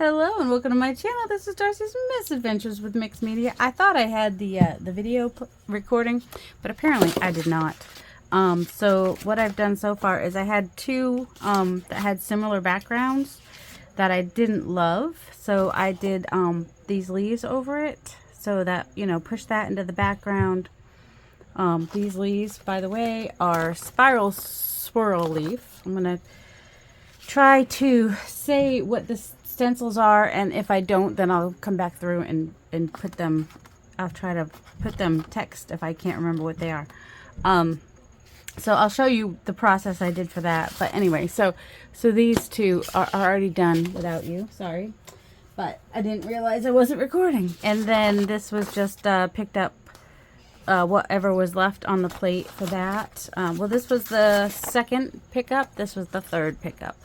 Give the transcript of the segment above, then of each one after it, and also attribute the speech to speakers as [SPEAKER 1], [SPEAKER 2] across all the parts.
[SPEAKER 1] Hello and welcome to my channel. This is Darcy's Misadventures with Mixed Media. I thought I had the video recording, but apparently I did not. So what I've done so far is I had two that had similar backgrounds that I didn't love. So I did these leaves over it so that, you know, push that into the background. These leaves, by the way, are spiral swirl leaf. I'm going to try to say what this stencils are, and if I don't, then I'll come back through and put them, I'll try to put them text if I can't remember what they are. So I'll show you the process I did for that. But anyway, so these two are already done without you, sorry, but I didn't realize I wasn't recording. And then this was just picked up whatever was left on the plate for that. Well, this was the second pickup, this was the third pickup.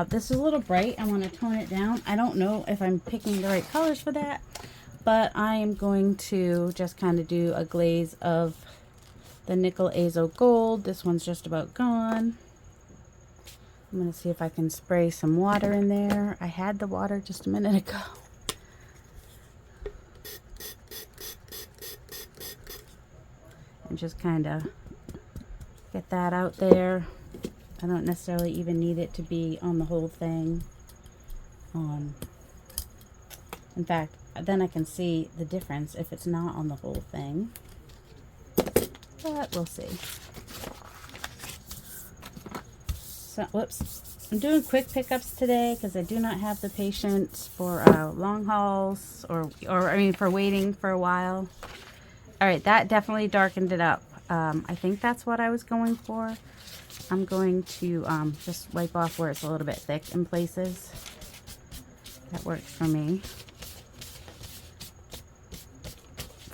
[SPEAKER 1] This is a little bright. I want to tone it down. I don't know if I'm picking the right colors for that, but I am going to just kind of do a glaze of the nickel azo gold. This one's just about gone. I'm going to see if I can spray some water in there. I had the water just a minute ago. And just kind of get that out there. I don't necessarily even need it to be on the whole thing. In fact, then I can see the difference if it's not on the whole thing. But we'll see. So, whoops. I'm doing quick pickups today because I do not have the patience for long hauls or I mean for waiting for a while. All right, that definitely darkened it up. I think that's what I was going for. I'm going to just wipe off where it's a little bit thick in places. That works for me.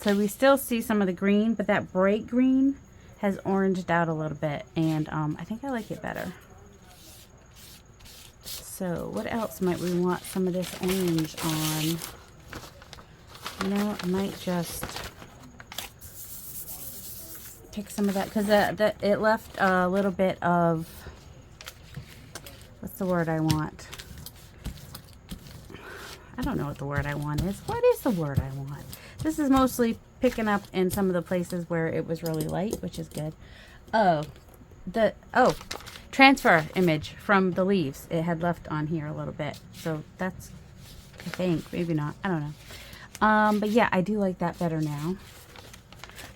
[SPEAKER 1] So we still see some of the green, but that bright green has oranged out a little bit, and I think I like it better. So what else might we want some of this orange on? You know, I might just pick some of that because it left a little bit of, what's the word I want? I don't know what the word I want is. What is the word I want? This is mostly picking up in some of the places where it was really light, which is good. Transfer image from the leaves. It had left on here a little bit. So that's, I think, maybe not. I don't know. But yeah, I do like that better now.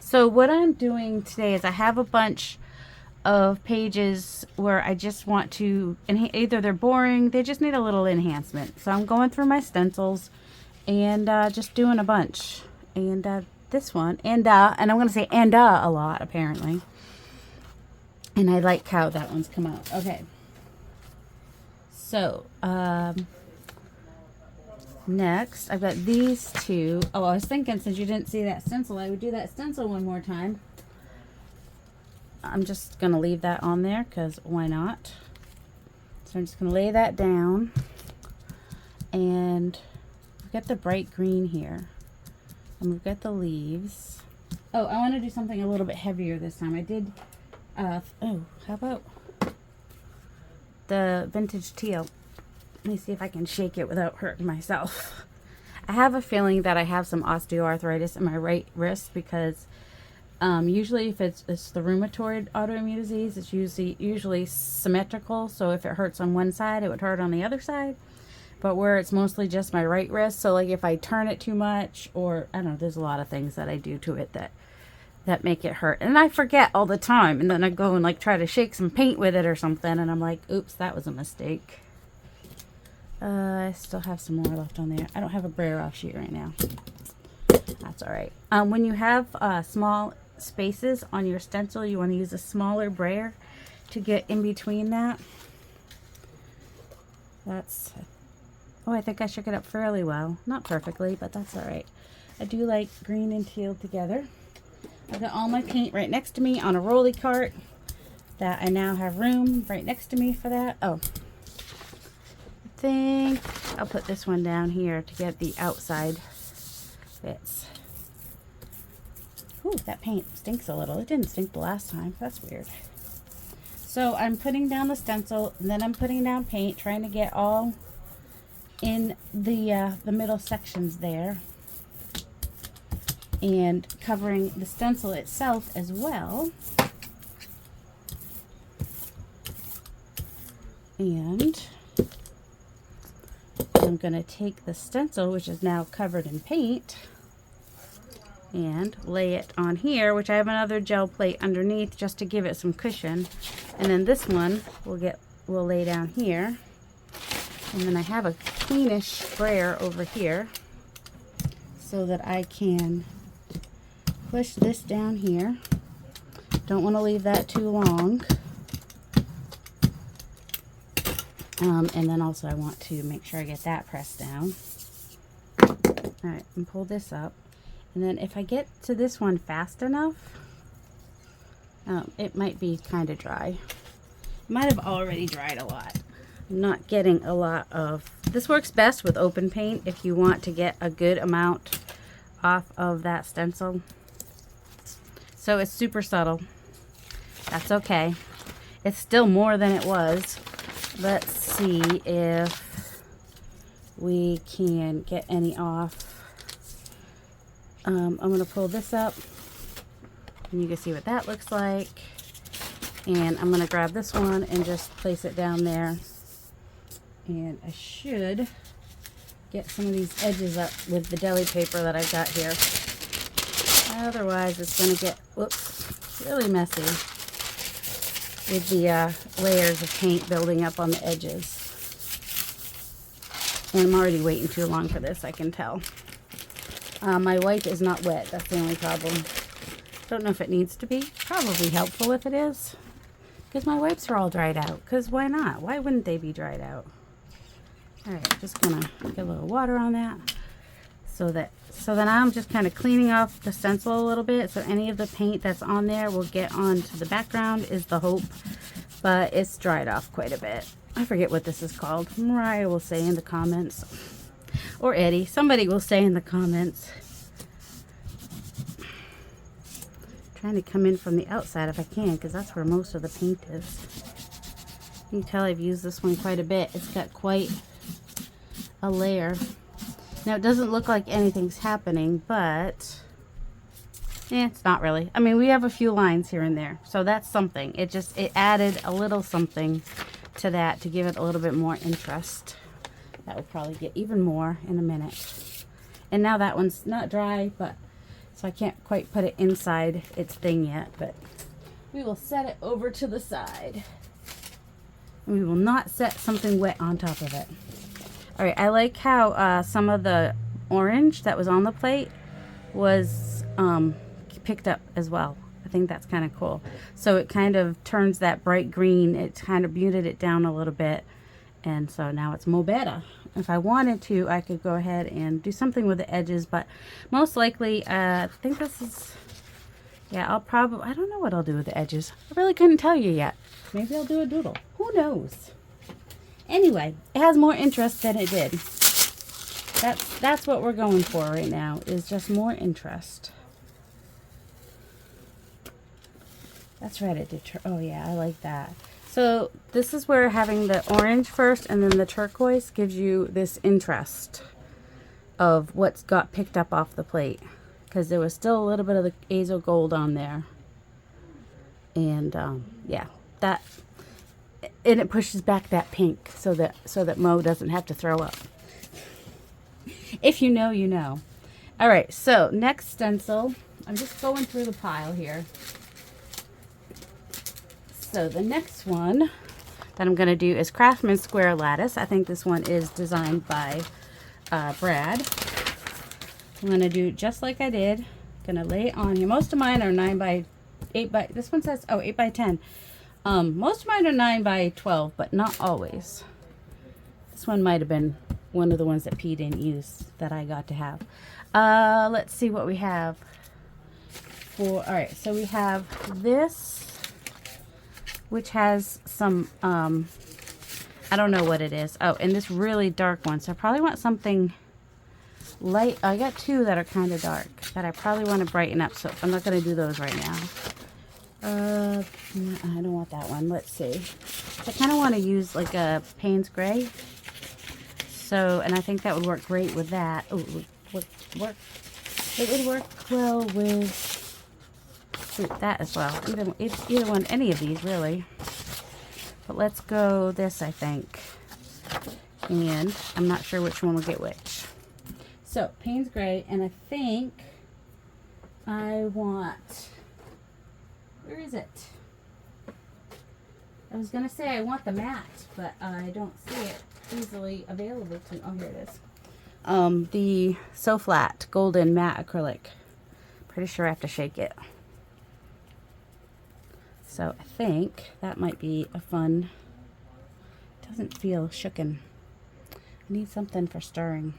[SPEAKER 1] So what I'm doing today is I have a bunch of pages where I just want to, either they're boring, they just need a little enhancement. So I'm going through my stencils and just doing a bunch. And this one, and I'm going to say a lot apparently. And I like how that one's come out. Okay. So, next, I've got these two. Oh, I was thinking since you didn't see that stencil, I would do that stencil one more time. I'm just going to leave that on there because why not? So I'm just going to lay that down. And we've got the bright green here. And we've got the leaves. Oh, I want to do something a little bit heavier this time. I did, how about the vintage teal? Let me see if I can shake it without hurting myself. I have a feeling that I have some osteoarthritis in my right wrist because usually if it's the rheumatoid autoimmune disease, it's usually symmetrical. So if it hurts on one side, it would hurt on the other side. But where it's mostly just my right wrist, so like if I turn it too much, or I don't know, there's a lot of things that I do to it that make it hurt. And I forget all the time. And then I go and like try to shake some paint with it or something. And I'm like, oops, that was a mistake. I still have some more left on there. I don't have a brayer off sheet right now. That's all right. When you have small spaces on your stencil, you want to use a smaller brayer to get in between that. That's, oh, I think I shook it up fairly well. Not perfectly, but that's all right. I do like green and teal together. I've got all my paint right next to me on a rolly cart that I now have room right next to me for that. Oh, I think I'll put this one down here to get the outside bits. Ooh, that paint stinks a little. It didn't stink the last time. That's weird. So I'm putting down the stencil, and then I'm putting down paint, trying to get all in the middle sections there, and covering the stencil itself as well. And I'm going to take the stencil, which is now covered in paint, and lay it on here, which I have another gel plate underneath just to give it some cushion. And then this one we'll lay down here. And then I have a cleanish sprayer over here so that I can push this down here. Don't want to leave that too long. And then also I want to make sure I get that pressed down. Alright, and pull this up. And then if I get to this one fast enough, it might be kind of dry. It might have already dried a lot. I'm not getting a lot of... This works best with open paint if you want to get a good amount off of that stencil. So it's super subtle. That's okay. It's still more than it was. Let's see if we can get any off. I'm going to pull this up and you can see what that looks like. And I'm going to grab this one and just place it down there. And I should get some of these edges up with the deli paper that I've got here. Otherwise it's going to get, whoops, really messy with the layers of paint building up on the edges. And I'm already waiting too long for this, I can tell. My wipe is not wet, that's the only problem. Don't know if it needs to be. Probably helpful if it is. Because my wipes are all dried out. Because why not? Why wouldn't they be dried out? Alright, just gonna get a little water on that. So then I'm just kind of cleaning off the stencil a little bit. So any of the paint that's on there will get onto the background is the hope. But it's dried off quite a bit. I forget what this is called. Mariah will say in the comments. Or Eddie. Somebody will say in the comments. Trying to come in from the outside if I can, because that's where most of the paint is. You can tell I've used this one quite a bit. It's got quite a layer. Now it doesn't look like anything's happening, but it's not really. I mean, we have a few lines here and there, so that's something. It added a little something to that to give it a little bit more interest. That will probably get even more in a minute. And now that one's not dry, but so I can't quite put it inside its thing yet, but we will set it over to the side. And we will not set something wet on top of it. Alright, I like how some of the orange that was on the plate was picked up as well. I think that's kind of cool. So it kind of turns that bright green, it kind of muted it down a little bit. And so now it's more better. If I wanted to, I could go ahead and do something with the edges, but most likely, I think this is, yeah, I don't know what I'll do with the edges. I really couldn't tell you yet. Maybe I'll do a doodle. Who knows? Anyway, it has more interest than it did. That's what we're going for right now, is just more interest. That's right, it did. Oh yeah, I like that. So this is where having the orange first and then the turquoise gives you this interest of what's got picked up off the plate, because there was still a little bit of the azo gold on there. And yeah, that, and it pushes back that pink so that Mo doesn't have to throw up. If you know, you know. All right, so next stencil, I'm just going through the pile here. So the next one that I'm going to do is Craftsman Square Lattice. I think this one is designed by Brad. I'm going to do just like I did. I'm going to lay it on here. Most of mine are 9 by 8 by, this one says, oh, 8 by 10. Most of mine are 9 by 12, but not always. This one might have been one of the ones that P didn't use that I got to have. Let's see what we have. Alright, so we have this, which has some, I don't know what it is. Oh, and this really dark one. So I probably want something light. I got two that are kind of dark that I probably want to brighten up. So I'm not going to do those right now. I don't want that one. Let's see. I kind of want to use like a Payne's Gray. So, and I think that would work great with that. Oh, it would work well with that as well. Either one, any of these really. But let's go this, I think. And I'm not sure which one will get which. So, Payne's Gray, and I think I want, where is it? I was going to say I want the matte, but I don't see it easily available to me. Oh, here it is. The So Flat Golden Matte Acrylic. Pretty sure I have to shake it. So I think that might be a fun, doesn't feel shooken. I need something for stirring.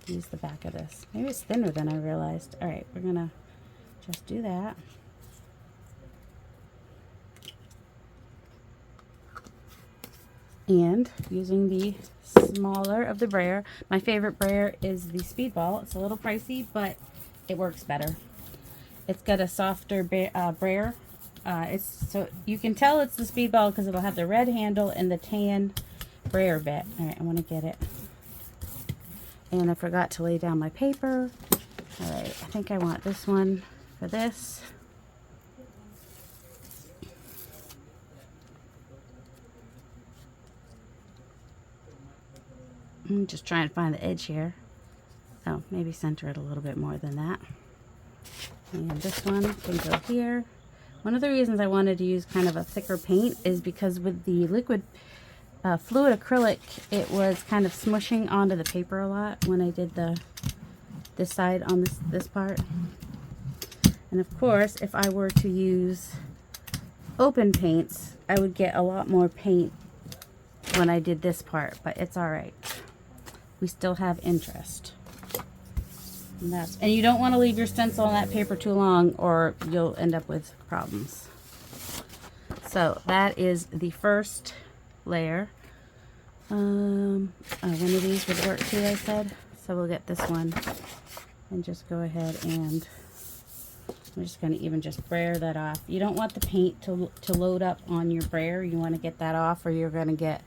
[SPEAKER 1] Use the back of this. Maybe it's thinner than I realized. All right, we're gonna just do that. And using the smaller of the brayer. My favorite brayer is the Speedball. It's a little pricey, but it works better. It's got a softer brayer. So you can tell it's the Speedball because it'll have the red handle and the tan brayer bit. All right, I want to get it. And I forgot to lay down my paper. All right, I think I want this one for this. I'm just trying to find the edge here. Oh, maybe center it a little bit more than that. And this one can go here. One of the reasons I wanted to use kind of a thicker paint is because with the liquid fluid acrylic, it was kind of smushing onto the paper a lot when I did this side on this part. And of course, if I were to use open paints, I would get a lot more paint when I did this part, but it's all right. We still have interest. And you don't want to leave your stencil on that paper too long or you'll end up with problems. So that is the first layer. One of these would work too, I said. So we'll get this one and just go ahead and I'm just going to even just brayer that off. You don't want the paint to load up on your brayer. You want to get that off or you're going to get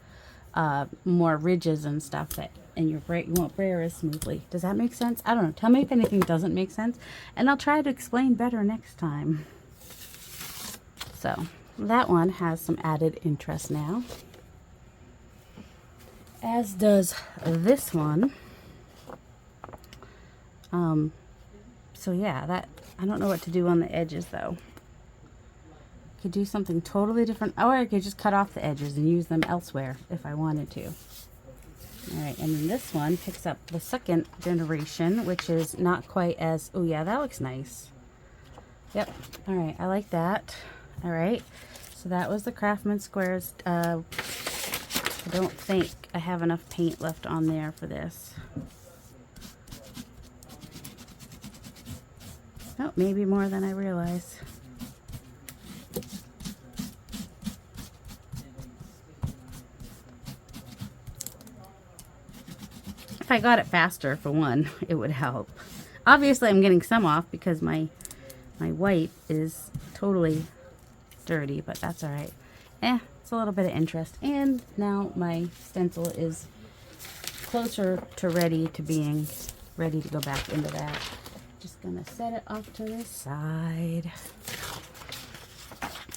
[SPEAKER 1] more ridges and stuff that in your brayer. You won't brayer as smoothly. Does that make sense? I don't know. Tell me if anything doesn't make sense and I'll try to explain better next time. So that one has some added interest now, as does this one. So yeah, that I don't know what to do on the edges though. Could do something totally different, or I could just cut off the edges and use them elsewhere if I wanted to. All right, and then this one picks up the second generation, which is not quite as, oh yeah, that looks nice. Yep, all right, I like that. All right, so that was the Craftsman Squares. I don't think I have enough paint left on there for this. Oh, maybe more than I realize. If I got it faster, for one, it would help. Obviously, I'm getting some off because my white is totally dirty, but that's all right. It's a little bit of interest. And now my stencil is closer to ready to being ready to go back into that. Just gonna set it off to the side.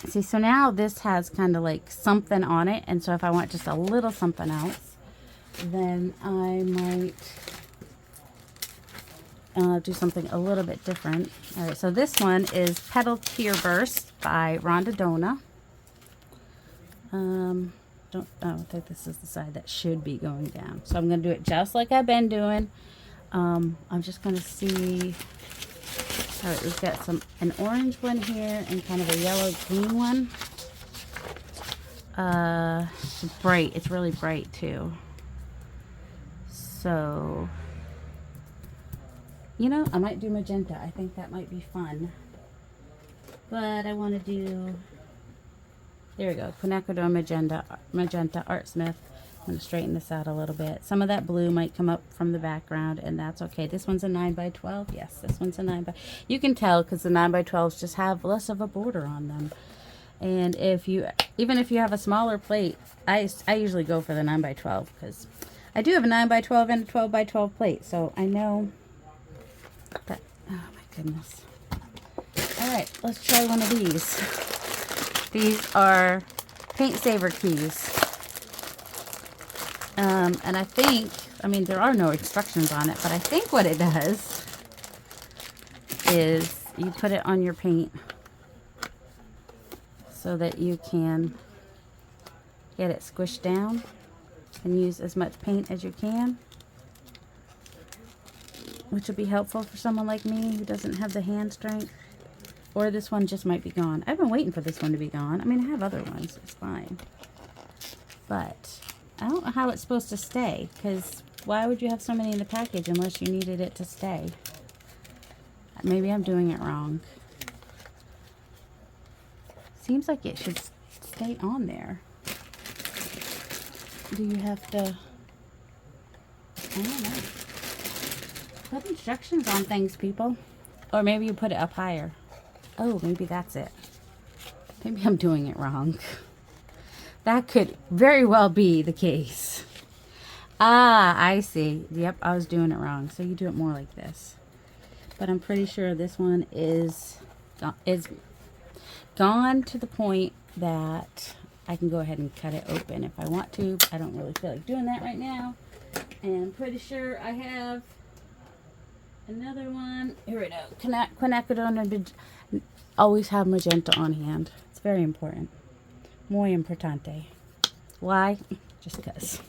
[SPEAKER 1] See, so now this has kind of like something on it, and so if I want just a little something else, then I might do something a little bit different. All right, so this one is Petal Tear Burst by Rhonda Dona. I think this is the side that should be going down. So I'm going to do it just like I've been doing. I'm just going to see. All right, we've got an orange one here and kind of a yellow green one. It's bright. It's really bright too. So, you know, I might do magenta. I think that might be fun. But I want to do, there we go, quinacridone magenta Art Smith. I'm going to straighten this out a little bit. Some of that blue might come up from the background, and that's okay. This one's a 9x12. Yes, this one's a 9x. You can tell because the 9x12s just have less of a border on them. And even if you have a smaller plate, I usually go for the 9x12 because I do have a 9 by 12 and a 12 by 12 plate, so I know that. Oh my goodness. All right, let's try one of these. These are paint saver keys. And I think, I mean, there are no instructions on it, but I think what it does is you put it on your paint so that you can get it squished down and use as much paint as you can, which will be helpful for someone like me who doesn't have the hand strength. Or this one just might be gone. I've been waiting for this one to be gone. I mean, I have other ones. It's fine. But I don't know how it's supposed to stay, because why would you have so many in the package unless you needed it to stay? Maybe I'm doing it wrong. Seems like it should stay on there. Do you have to... I don't know. Put instructions on things, people. Or maybe you put it up higher. Oh, maybe that's it. Maybe I'm doing it wrong. That could very well be the case. Ah, I see. Yep, I was doing it wrong. So you do it more like this. But I'm pretty sure this one is gone to the point that I can go ahead and cut it open if I want to. I don't really feel like doing that right now. And I'm pretty sure I have another one. Here we go. Quinacridone. Always have magenta on hand. It's very important. Muy importante. Why? Just because.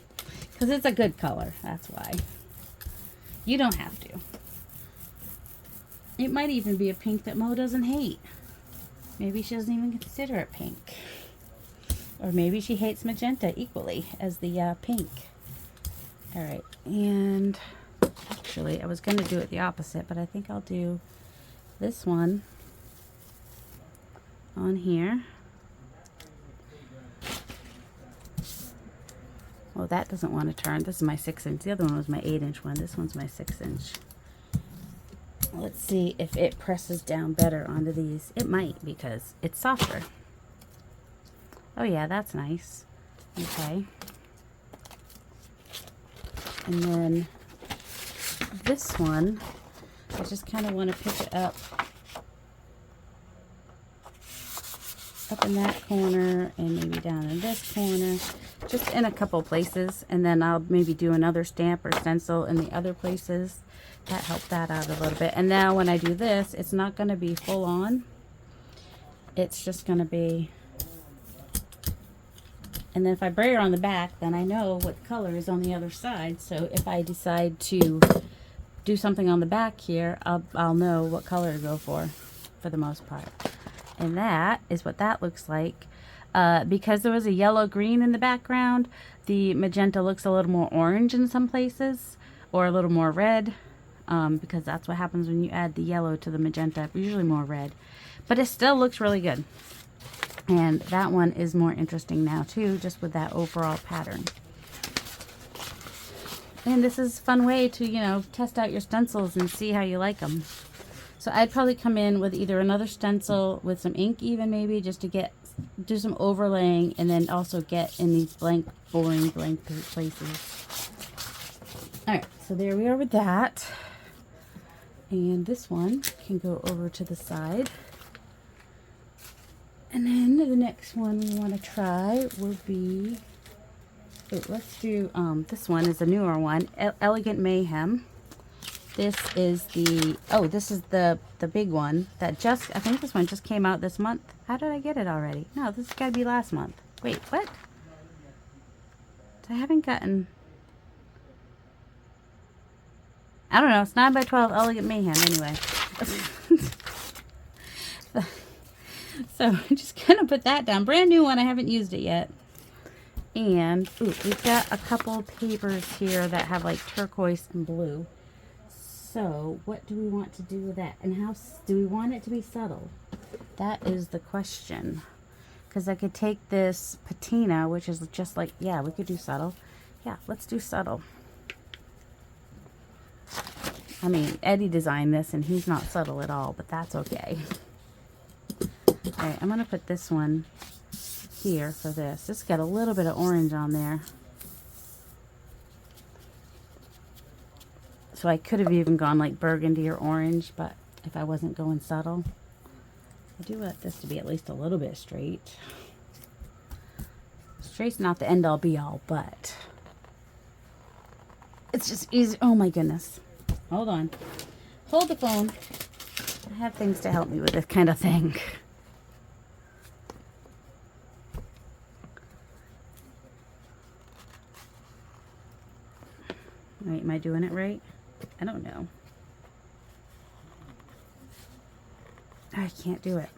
[SPEAKER 1] Because it's a good color. That's why. You don't have to. It might even be a pink that Mo doesn't hate. Maybe she doesn't even consider it pink. Or maybe she hates magenta equally as the pink. Alright, and actually I was going to do it the opposite, but I think I'll do this one on here. Well, that doesn't want to turn. This is my 6-inch. The other one was my 8-inch one. This one's my 6-inch. Let's see if it presses down better onto these. It might, because it's softer. Oh yeah, that's nice. Okay. And then this one, I just kind of want to pick it up in that corner and maybe down in this corner, just in a couple places, and then I'll maybe do another stamp or stencil in the other places. That helped that out a little bit. And now when I do this, it's not going to be full on. It's just going to be, and then if I brayer on the back, then I know what color is on the other side. So if I decide to do something on the back here, I'll know what color to go for the most part. And that is what that looks like. Because there was a yellow-green in the background, the magenta looks a little more orange in some places, or a little more red, because that's what happens when you add the yellow to the magenta, usually more red. But it still looks really good. And that one is more interesting now too, just with that overall pattern. And this is a fun way to, you know, test out your stencils and see how you like them. So I'd probably come in with either another stencil with some ink even maybe, just to do some overlaying, and then also get in these boring blank places. Alright, so there we are with that. And this one can go over to the side. And then the next one we want to try will be, let's do, this one is a newer one, Elegant Mayhem. This is the big one that I think this one just came out this month. How did I get it already? No, this has got to be last month. Wait, what? I haven't gotten, I don't know, it's 9 by 12 Elegant Mayhem anyway. So I'm just going to put that down. Brand new one, I haven't used it yet. And, we've got a couple papers here that have like turquoise and blue. So, what do we want to do with that? And how do we want it to be subtle? That is the question. Because I could take this patina, which is just like, yeah, we could do subtle. Yeah, let's do subtle. I mean, Eddie designed this and he's not subtle at all, but that's okay. Alright, I'm going to put this one here for this. It's got a little bit of orange on there. So I could have even gone like burgundy or orange, but if I wasn't going subtle. I do want this to be at least a little bit straight. Straight's not the end all be all, but it's just easy. Oh my goodness. Hold on. Hold the phone. I have things to help me with this kind of thing. Wait, am I doing it right? I don't know. I can't do it.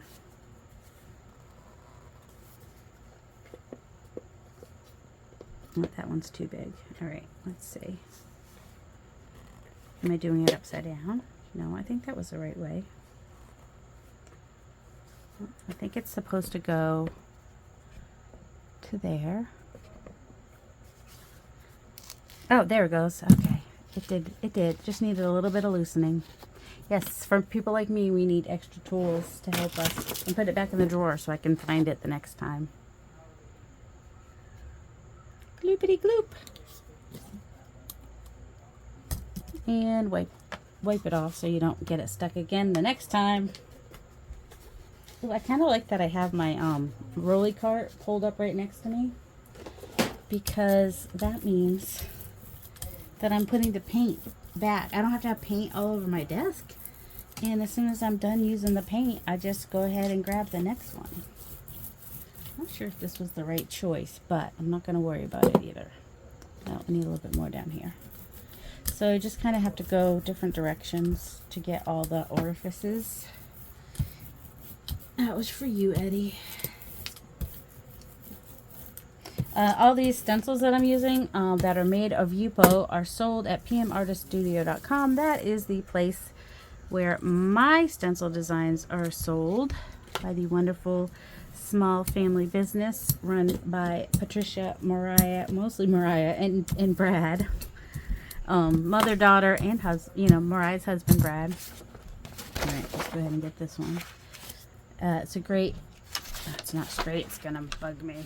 [SPEAKER 1] Oh, that one's too big. All right, let's see. Am I doing it upside down? No, I think that was the right way. I think it's supposed to go to there. Oh, there it goes. Okay, it did. Just needed a little bit of loosening. Yes, for people like me, we need extra tools to help us. And put it back in the drawer so I can find it the next time. Gloopity gloop. And wipe it off so you don't get it stuck again the next time. Ooh, I kind of like that I have my rolly cart pulled up right next to me, because that means that I'm putting the paint back. I don't have to have paint all over my desk. And as soon as I'm done using the paint, I just go ahead and grab the next one. I'm not sure if this was the right choice, but I'm not going to worry about it either. No, I need a little bit more down here. So you just kind of have to go different directions to get all the orifices. That was for you, Eddie. All these stencils that I'm using that are made of Yupo are sold at pmartiststudio.com. That is the place where my stencil designs are sold, by the wonderful small family business run by Patricia, Mariah, mostly Mariah, and Brad. Mother, daughter, and Mariah's husband, Brad. All right, let's go ahead and get this one. It's a great, it's not straight, it's gonna bug me.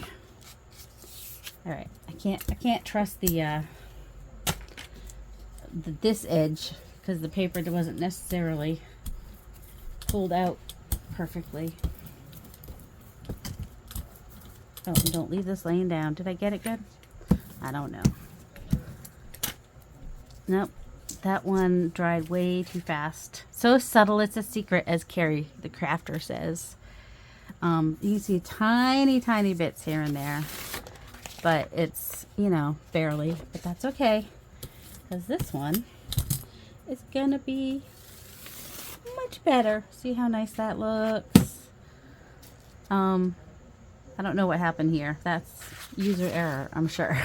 [SPEAKER 1] All right, I can't trust this edge, because the paper wasn't necessarily pulled out perfectly. Oh, don't leave this laying down. Did I get it good? I don't know. Nope, that one dried way too fast. So subtle, it's a secret, as Carrie the crafter says. You can see tiny, tiny bits here and there, but it's, barely, but that's okay, because this one is gonna be much better. See how nice that looks? I don't know what happened here. That's user error, I'm sure.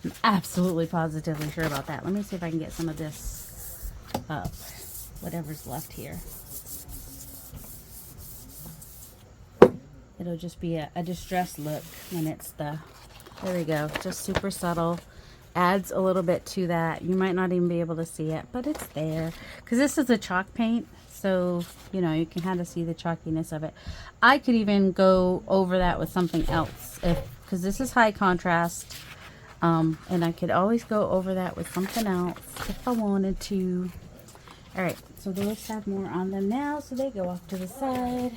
[SPEAKER 1] I'm absolutely positively sure about that. Let me see if I can get some of this up, whatever's left here. It'll just be a distressed look when it's there we go, just super subtle. Adds a little bit to that. You might not even be able to see it, but it's there, because this is a chalk paint, so you can kind of see the chalkiness of it. I could even go over that with something else, because this is high contrast, and I could always go over that with something else if I wanted to. All right, so those have more on them now, so they go off to the side,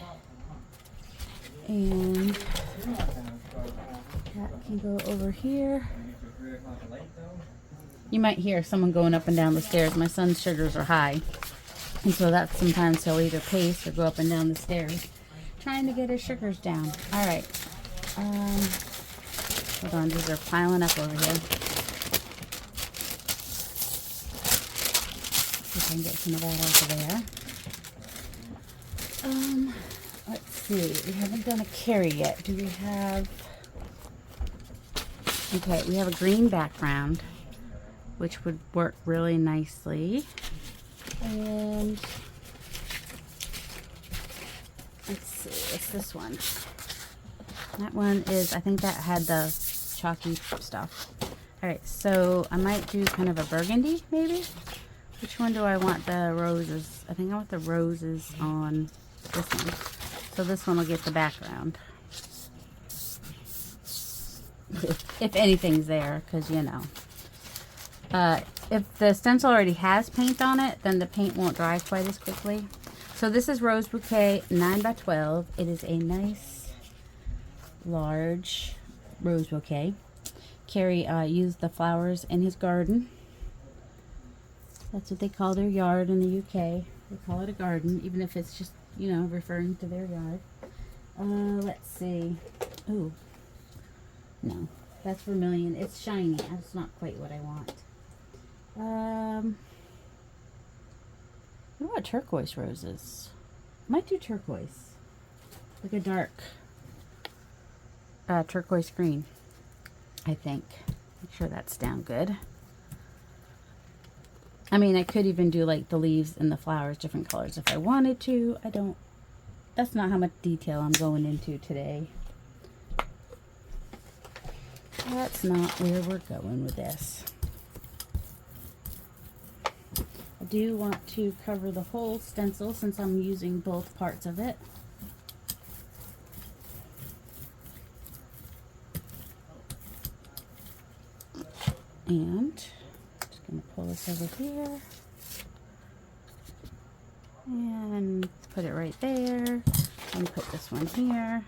[SPEAKER 1] and that can go over here. You might hear someone going up and down the stairs. My son's sugars are high, and so that's sometimes he'll either pace or go up and down the stairs trying to get his sugars down. All right, hold on, these are piling up over here. See if I can get some of that over there. Let's see, we haven't done a carry yet. Do we have? Okay, we have a green background, which would work really nicely. And let's see, it's this one. That one is, I think that had the chalky stuff. All right, so I might do kind of a burgundy, maybe. Which one do I want the roses? I think I want the roses on this one. So this one will get the background. If anything's there, because if the stencil already has paint on it, then the paint won't dry quite as quickly. So this is Rose Bouquet 9x12. It is a nice, large rose bouquet. Carrie used the flowers in his garden. That's what they call their yard in the UK. They call it a garden, even if it's just, you know, referring to their yard. Let's see. Ooh. No, that's vermilion. It's shiny. That's not quite what I want. What about turquoise roses? Might do turquoise. Like a dark turquoise green, I think. Make sure that's down good. I mean, I could even do like the leaves and the flowers different colors if I wanted to. That's not how much detail I'm going into today. That's not where we're going with this. I do want to cover the whole stencil since I'm using both parts of it. And just going to pull this over here and put it right there, and put this one here.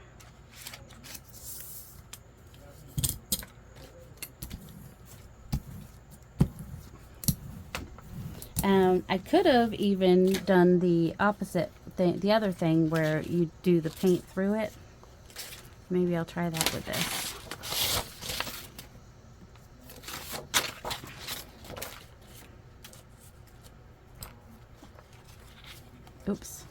[SPEAKER 1] I could have even done the opposite thing, the other thing where you do the paint through it. Maybe I'll try that with this. Oops.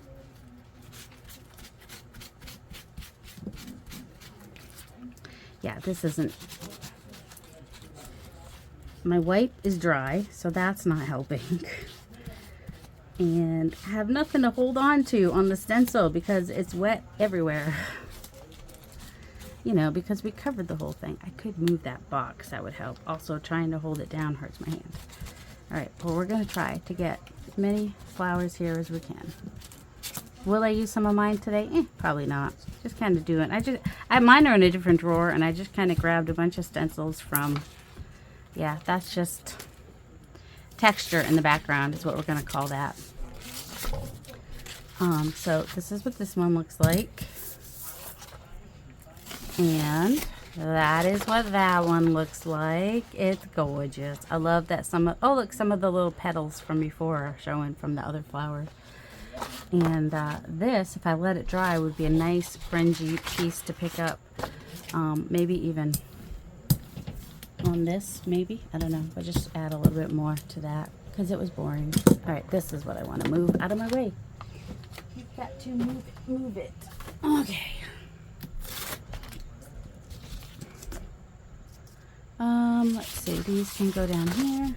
[SPEAKER 1] Yeah, this isn't. My wipe is dry, so that's not helping. And I have nothing to hold on to on the stencil because it's wet everywhere. You know, because we covered the whole thing. I could move that box, that would help. Also, trying to hold it down hurts my hand. Alright, well, we're going to try to get as many flowers here as we can. Will I use some of mine today? Probably not. Just kind of doing. Mine are in a different drawer, and I just kind of grabbed a bunch of stencils from. Yeah, that's just texture in the background is what we're going to call that. So this is what this one looks like. And that is what that one looks like. It's gorgeous. I love that oh look, some of the little petals from before are showing from the other flowers. And this, if I let it dry, would be a nice fringy piece to pick up. Maybe even on this, maybe. I don't know. I'll just add a little bit more to that because it was boring. Alright, this is what I want to move out of my way. You've got to move it. Okay. Let's see. These can go down here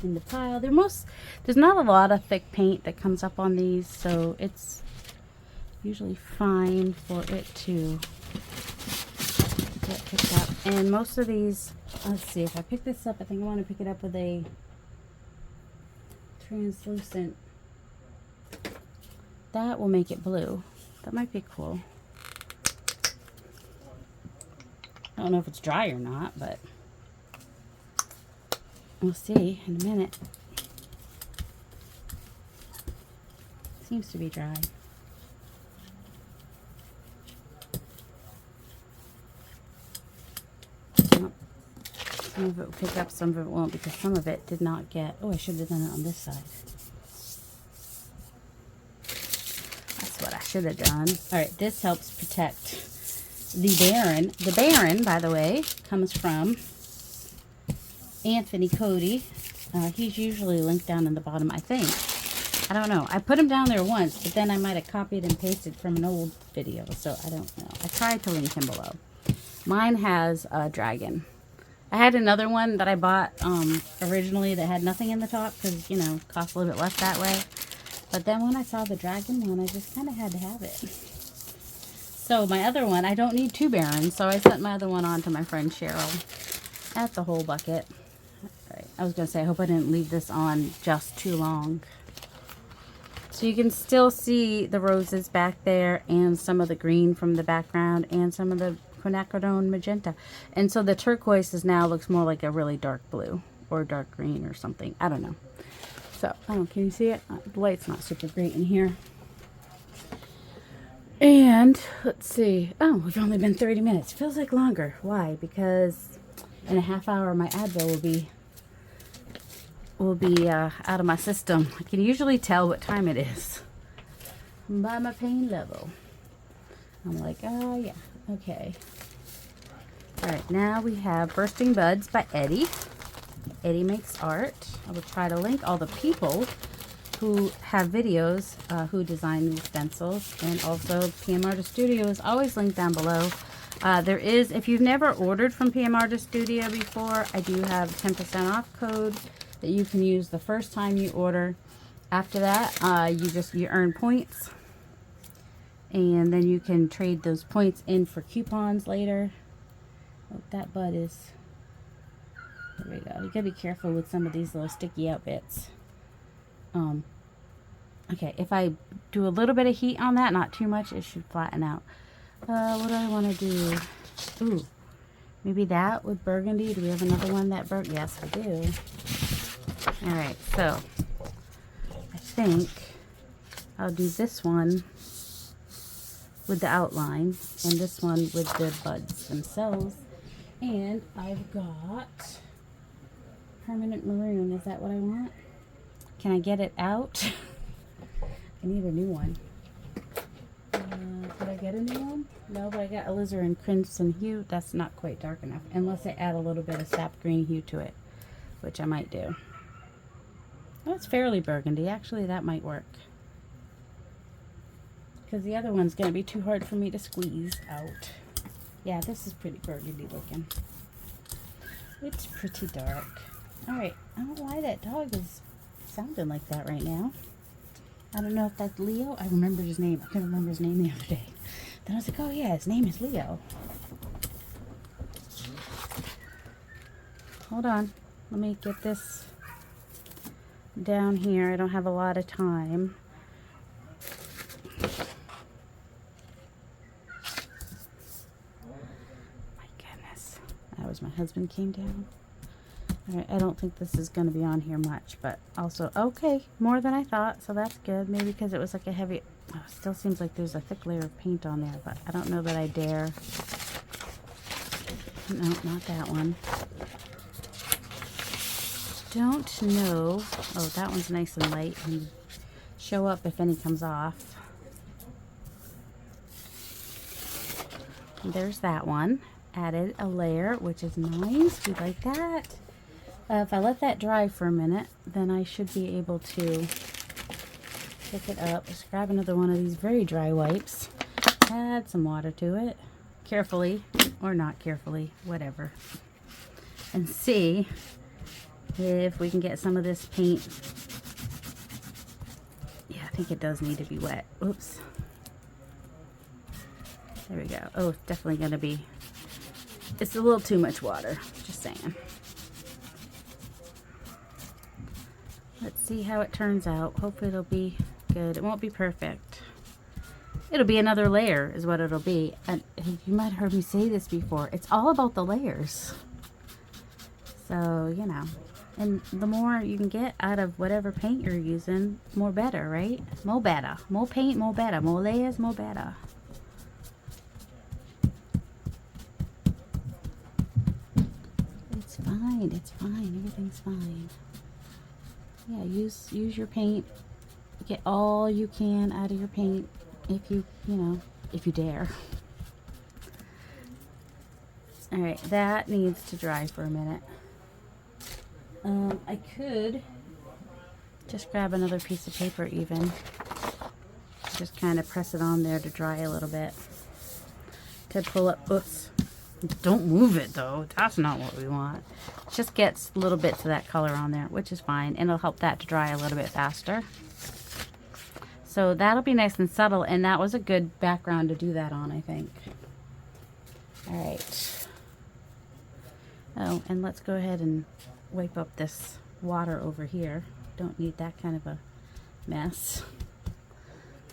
[SPEAKER 1] in the pile. There's not a lot of thick paint that comes up on these, so it's usually fine for it to get picked up. And most of these, let's see, if I pick this up, I think I want to pick it up with a translucent. That will make it blue. That might be cool. I don't know if it's dry or not, but we'll see in a minute. Seems to be dry. Well, some of it will pick up, some of it won't, because some of it did not get. Oh, I should have done it on this side. That's what I should have done. All right, this helps protect the Baron. The Baron, by the way, comes from Anthony Cody. He's usually linked down in the bottom, I think. I don't know. I put him down there once, but then I might have copied and pasted from an old video, so I don't know. I tried to link him below. Mine has a dragon. I had another one that I bought originally that had nothing in the top because, you know, costs a little bit less that way. But then when I saw the dragon one, I just kind of had to have it. So my other one, I don't need two Barons, so I sent my other one on to my friend Cheryl. That's the whole bucket. All right. I was going to say, I hope I didn't leave this on just too long. So you can still see the roses back there and some of the green from the background and some of the quinacridone magenta. And so the turquoise now looks more like a really dark blue. or dark green or something. I don't know. So, oh, can you see it? The light's not super great in here. And let's see. Oh, we've only been 30 minutes. Feels like longer. Why? Because in a half hour my Advil will be out of my system. I can usually tell what time it is by my pain level. I'm like, oh yeah, okay. All right, now we have Bursting Buds by Eddie. Eddie makes art. I will try to link all the people who have videos who design these stencils, and also PM Artist Studio is always linked down below. There is, if you've never ordered from PM Artist Studio before, I do have 10% off code that you can use the first time you order. After that, you earn points, and then you can trade those points in for coupons later. Oh, that bud is, there we go. You gotta be careful with some of these little sticky out bits. Okay, if I do a little bit of heat on that, not too much, it should flatten out. What do I want to do? Ooh, maybe that with burgundy. Do we have another one that yes, we do. All right, so I think I'll do this one with the outline and this one with the buds themselves. And I've got permanent maroon. Is that what I want? Can I get it out? I need a new one. Did I get a new one? No, but I got alizarin crimson hue. That's not quite dark enough, unless I add a little bit of sap green hue to it, which I might do. Oh, it's fairly burgundy. Actually, that might work, because the other one's going to be too hard for me to squeeze out. Yeah, this is pretty burgundy looking. It's pretty dark. Alright, I don't know why that dog is sounding like that right now. I don't know if that's Leo. I remember his name. I couldn't remember his name the other day. Then I was like, oh yeah, his name is Leo. Hold on. Let me get this down here. I don't have a lot of time. My goodness. That was my husband came down. Alright, I don't think this is going to be on here much, but also, okay, more than I thought, so that's good. Maybe because it was like a heavy, oh, it still seems like there's a thick layer of paint on there, but I don't know that I dare. No, not that one. Don't know. Oh, that one's nice and light, and show up if any comes off. And there's that one. Added a layer, which is nice. We like that. If I let that dry for a minute, then I should be able to pick it up. Just grab another one of these very dry wipes. Add some water to it. Carefully, or not carefully, whatever. And see if we can get some of this paint. Yeah, I think it does need to be wet. Oops. There we go. Oh, it's definitely going to be, it's a little too much water. Just saying. Let's see how it turns out. Hopefully it'll be good. It won't be perfect. It'll be another layer is what it'll be. And you might have heard me say this before. It's all about the layers. So, you know. And the more you can get out of whatever paint you're using, more better, right? More better. More paint, more better. More layers, more better. It's fine. It's fine. Everything's fine. Yeah, use your paint. Get all you can out of your paint if you dare. All right, that needs to dry for a minute. I could just grab another piece of paper even. Just kind of press it on there to dry a little bit. To pull up, oops. Don't move it though. That's not what we want. It just gets little bits of that color on there, which is fine. And it'll help that to dry a little bit faster. So that'll be nice and subtle. And that was a good background to do that on, I think. Alright. Oh, and let's go ahead and wipe up this water over here. Don't need that kind of a mess.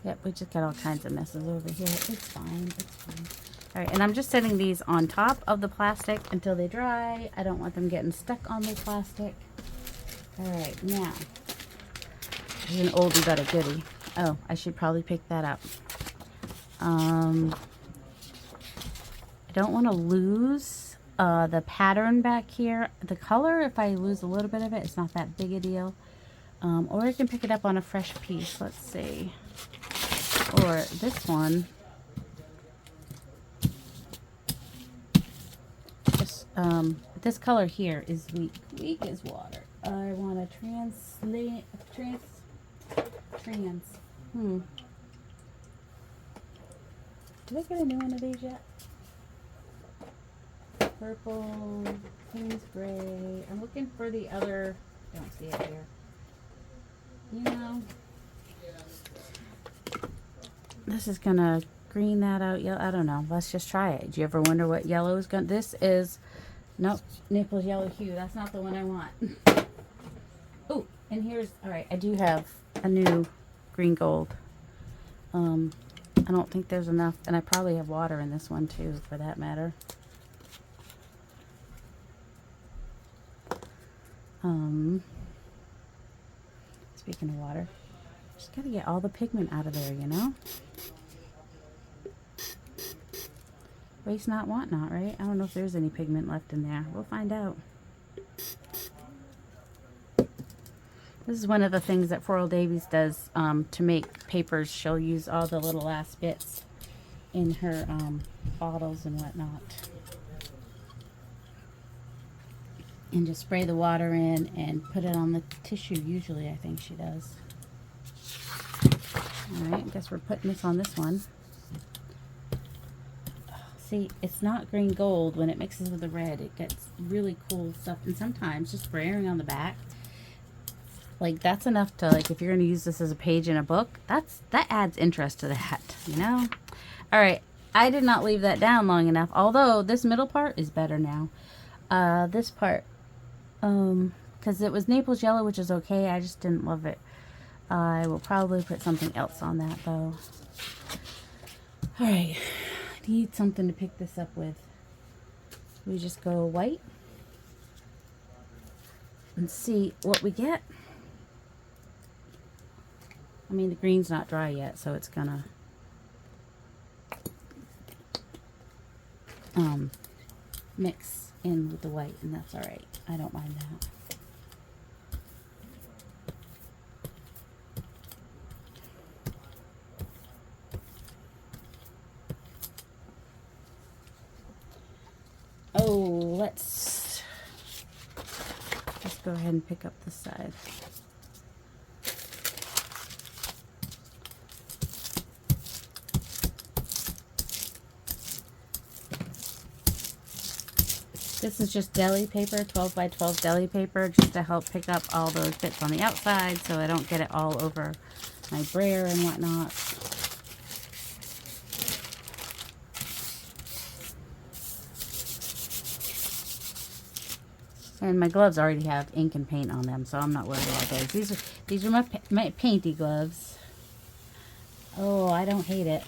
[SPEAKER 1] Yep, we just got all kinds of messes over here. It's fine. It's fine. All right, and I'm just setting these on top of the plastic until they dry. I don't want them getting stuck on the plastic. All right, now, this is an oldie but a goodie. Oh, I should probably pick that up. I don't want to lose the pattern back here. The color, if I lose a little bit of it, it's not that big a deal. Or I can pick it up on a fresh piece. Let's see. Or this one. Just, this color here is weak. Weak as water. I want to translate. Did I get a new one of these yet? Purple, King's Gray. I'm looking for the other. Don't see it here. You know, this is gonna green that out. Yellow. I don't know. Let's just try it. Do you ever wonder what yellow is gonna? This is, nope, Naples yellow hue. That's not the one I want. Oh, and here's, all right. I do have a new green gold. I don't think there's enough, and I probably have water in this one too, for that matter. Speaking of water, just gotta get all the pigment out of there, you know? Waste not, want not, right? I don't know if there's any pigment left in there. We'll find out. This is one of the things that Floral Davies does to make papers. She'll use all the little last bits in her bottles and whatnot. And just spray the water in and put it on the tissue, usually, I think she does. Alright, I guess we're putting this on this one. See, it's not green gold. When it mixes with the red, it gets really cool stuff. And sometimes just spraying on the back, like, that's enough to, like, if you're going to use this as a page in a book, that adds interest to that, you know? Alright, I did not leave that down long enough, although this middle part is better now. This part, because it was Naples yellow, which is okay. I just didn't love it. I will probably put something else on that, though. Alright, I need something to pick this up with. We just go white and see what we get. I mean, the green's not dry yet, so it's gonna mix in with the white, and that's alright. I don't mind that. Oh, let's just go ahead and pick up this side. This is just deli paper, 12 by 12 deli paper, just to help pick up all those bits on the outside so I don't get it all over my brayer and whatnot. And my gloves already have ink and paint on them, so I'm not worried about those. These are my painty gloves. Oh, I don't hate it.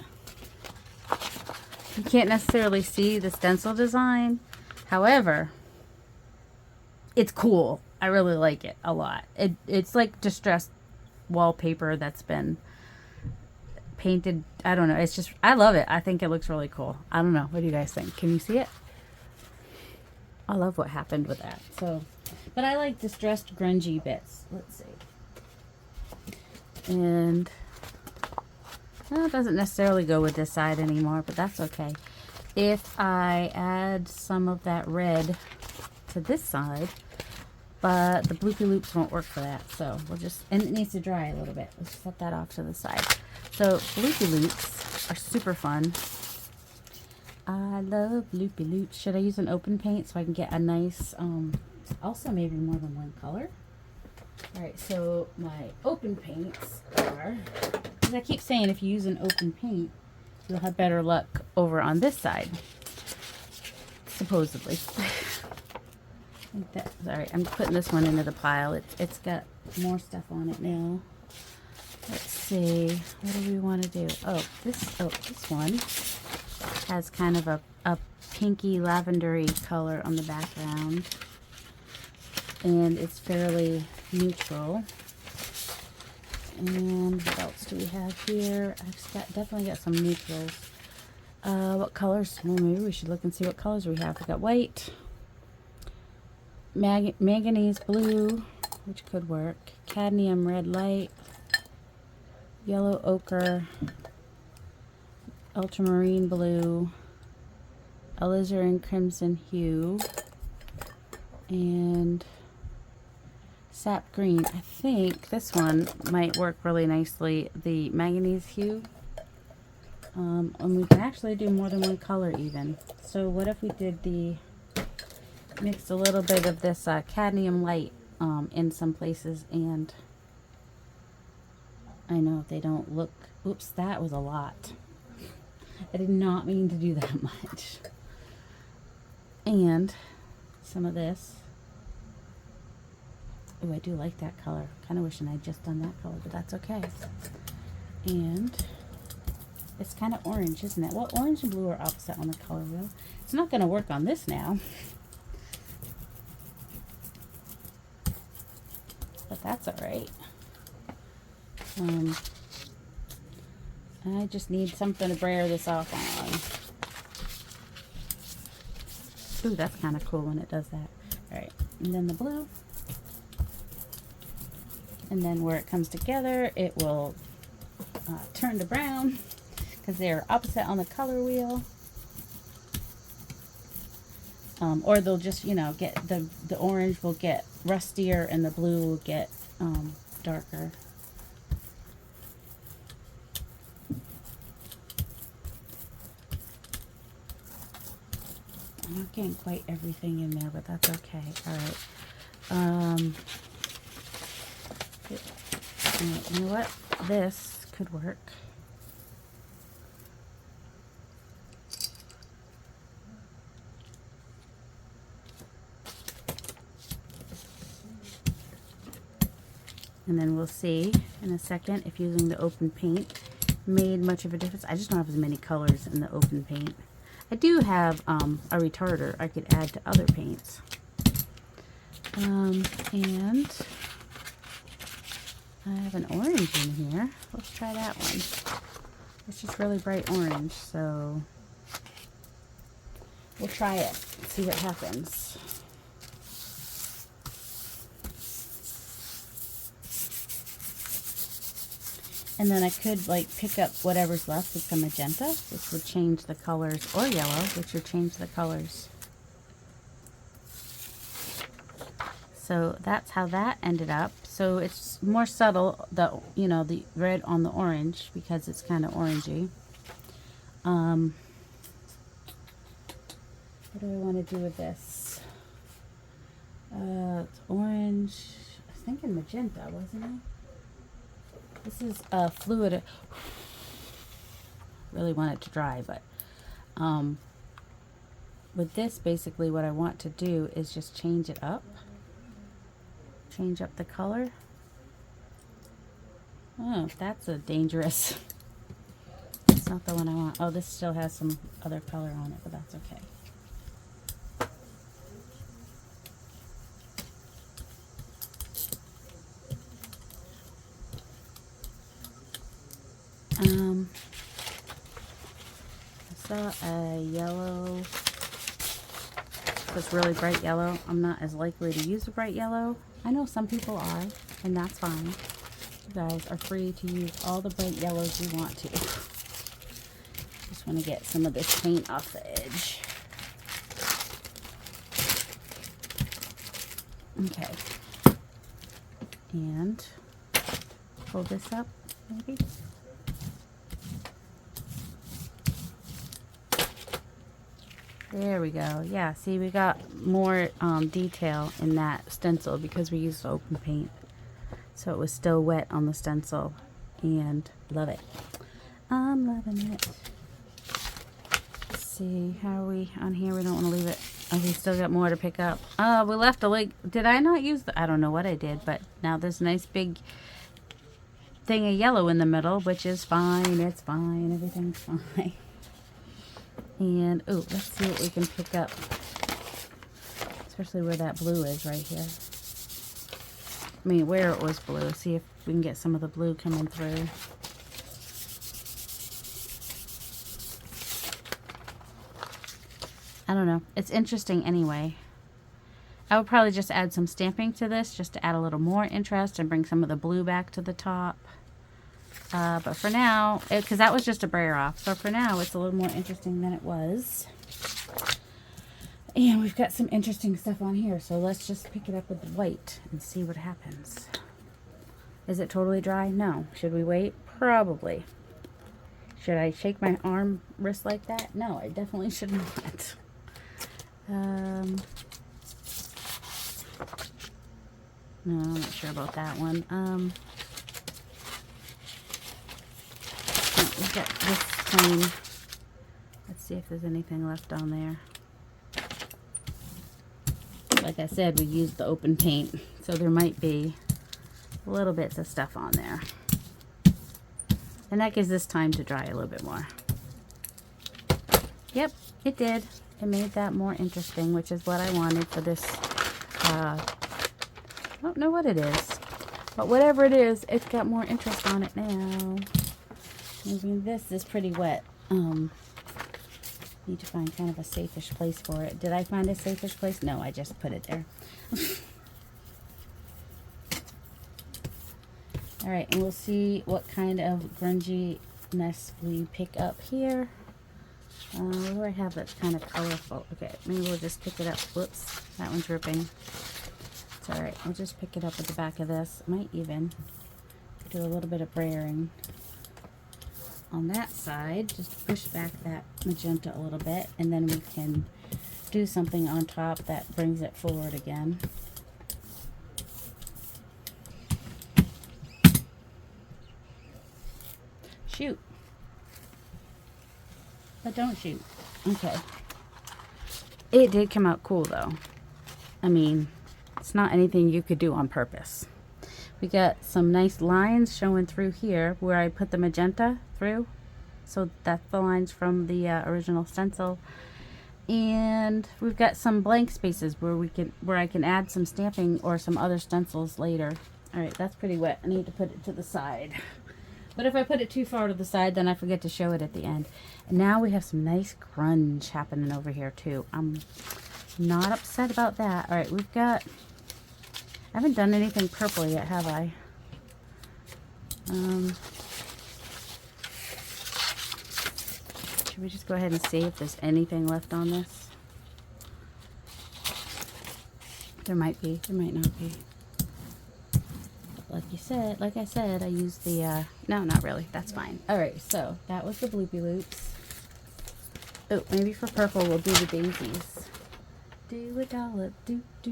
[SPEAKER 1] You can't necessarily see the stencil design. However, it's cool. I really like it a lot. It's like distressed wallpaper that's been painted. I don't know. It's just, I love it. I think it looks really cool. I don't know. What do you guys think? Can you see it? I love what happened with that. So, but I like distressed grungy bits. Let's see. And well, it doesn't necessarily go with this side anymore, but that's okay. If I add some of that red to this side, but the bloopy loops won't work for that, so we'll just, and it needs to dry a little bit. Let's set that off to the side. So bloopy loops are super fun. I love bloopy loops. Should I use an open paint so I can get a nice, also maybe more than one color? Alright, so my open paints are, because I keep saying if you use an open paint, you'll have better luck over on this side, supposedly. Sorry, I'm putting this one into the pile. It's got more stuff on it now. Let's see, what do we want to do? Oh, this one. Has kind of a pinky lavendery color on the background. And it's fairly neutral. And what else do we have here? I've definitely got some neutrals. What colors? Well, maybe we should look and see what colors we have. We got white, manganese blue, which could work, cadmium red light, yellow ochre, ultramarine blue, alizarin crimson hue, and sap green. I think this one might work really nicely, the manganese hue. And we can actually do more than one color even. So what if we did mixed a little bit of this cadmium light in some places, and I know they don't look, oops, that was a lot. I did not mean to do that much. And some of this. Oh, I do like that color. Kind of wishing I'd just done that color, but that's okay. And it's kind of orange, isn't it? Well, orange and blue are opposite on the color wheel. It's not going to work on this now. But that's alright. I just need something to brayer this off on. Ooh, that's kind of cool when it does that. Alright, and then the blue. And then where it comes together, it will turn to brown, because they're opposite on the color wheel. Or they'll just, you know, get the orange will get rustier and the blue will get darker. I'm not getting quite everything in there, but that's okay. Alright. You know what? This could work. And then we'll see in a second if using the open paint made much of a difference. I just don't have as many colors in the open paint. I do have a retarder I could add to other paints. And I have an orange in here. Let's try that one. It's just really bright orange, so we'll try it, see what happens. And then I could like pick up whatever's left with some magenta, which would change the colors, or yellow, which would change the colors. So that's how that ended up. So it's more subtle, the red on the orange, because it's kind of orangey. What do I want to do with this? It's orange. I was thinking magenta, wasn't it? This is a fluid. Really want it to dry, but with this, basically what I want to do is just change it up. Change up the color. Oh, that's a dangerous. It's not the one I want. Oh, this still has some other color on it, but that's okay. I saw a yellow. It's really bright yellow. I'm not as likely to use a bright yellow. I know some people are, and that's fine. You guys are free to use all the bright yellows you want to. Just want to get some of this paint off the edge. Okay. And pull this up, maybe. There we go. Yeah, see, we got more detail in that stencil because we used open paint. So it was still wet on the stencil. And love it. I'm loving it. Let's see, how are we on here? We don't want to leave it. Oh, we still got more to pick up. We left a link. Did I not use the... I don't know what I did, but now there's a nice big thing of yellow in the middle, which is fine. It's fine. Everything's fine. And, oh, let's see what we can pick up. Especially where that blue is right here. I mean, where it was blue. See if we can get some of the blue coming through. I don't know. It's interesting anyway. I would probably just add some stamping to this just to add a little more interest and bring some of the blue back to the top. But for now, because that was just a brayer off. So for now, it's a little more interesting than it was. And we've got some interesting stuff on here. So let's just pick it up with the white and see what happens. Is it totally dry? No. Should we wait? Probably. Should I shake my arm, wrist like that? No, I definitely should not. No, I'm not sure about that one. We've got this plain. Let's see if there's anything left on there. Like I said, we used the open paint, so there might be little bits of stuff on there. And that gives this time to dry a little bit more. Yep, it did. It made that more interesting, which is what I wanted for this. I don't know what it is, but whatever it is, it's got more interest on it now. Maybe this is pretty wet. Need to find kind of a safe-ish place for it. Did I find a safe-ish place? No, I just put it there. All right, and we'll see what kind of grunginess we pick up here. What do I have that's kind of colorful? Okay, maybe we'll just pick it up. Whoops, that one's ripping. It's all right. We'll just pick it up at the back of this. Might even do a little bit of brayering on that side. Just push back that magenta a little bit, and then we can do something on top that brings it forward again. Shoot. But don't shoot. Okay. It did come out cool though. I mean, it's not anything you could do on purpose. We got some nice lines showing through here where I put the magenta through. So that's the lines from the original stencil. And we've got some blank spaces where I can add some stamping or some other stencils later. All right, that's pretty wet. I need to put it to the side. But if I put it too far to the side, then I forget to show it at the end. And now we have some nice grunge happening over here too. I'm not upset about that. All right, we've got, I haven't done anything purple yet, have I? Should we just go ahead and see if there's anything left on this? There might be, there might not be. Like I said, I used the, no, not really. That's fine. All right, so that was the bloopy loops. Oh, maybe for purple, we'll do the daisies. Do a dollop, do a